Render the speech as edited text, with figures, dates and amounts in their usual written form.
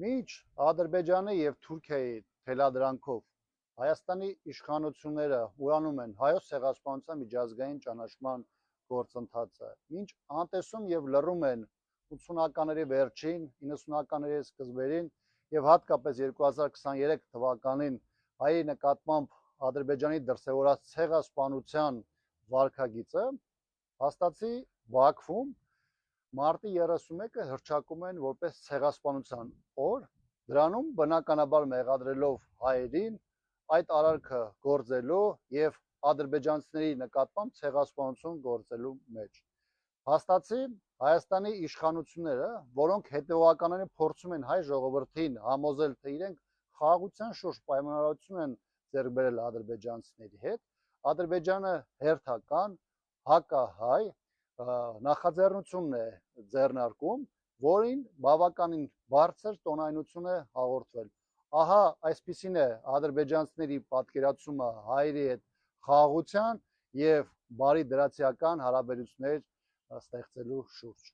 Մինչ Ադրբեջանի եւ Թուրքիայի թելադրանքով Հայաստանի իշխանությունները ուրանում են հայոց ցեղասպանության միջազգային ճանաչման գործընթացը, մինչ անտեսում եւ լռում են 80-ականների վերջին, 90-ականների սկզբերին եւ հատկապես 2023 թվականին հայի նկատմամբ Ադրբեջանի դրսևորած ցեղասպանության վարքագիծը, հաստատի Բաքվում մարտի 31-ը հռչակում են որպես ցեղասպանության օր, դրանում բնականաբար մեղադրելով հայերին այդ արարքը գործելու եւ ադրբեջանցիների նկատմամբ ցեղասպանություն գործելու մեջ։ Հաստատի Հայաստանի իշխանությունները, որոնք հետևողականորեն փորձում են հայ ժողովրդին համոզել, թե իրենք խաղաղության շուրջ պայմանավորություն են ձեռք բերել ադրբեջանցիների հետ, Ադրբեջանը հերթական հակահայ նախաձեռնություն է ձեռնարկում, որին բավականին բարձր տոնայնություն է հաղորդվել։ Ահա այսպիսին է ադրբեջանցիների պատկերացումը հայերի հետ խաղաղության եւ բարի դրացիական հարաբերություններ ստեղծելու շուրջ։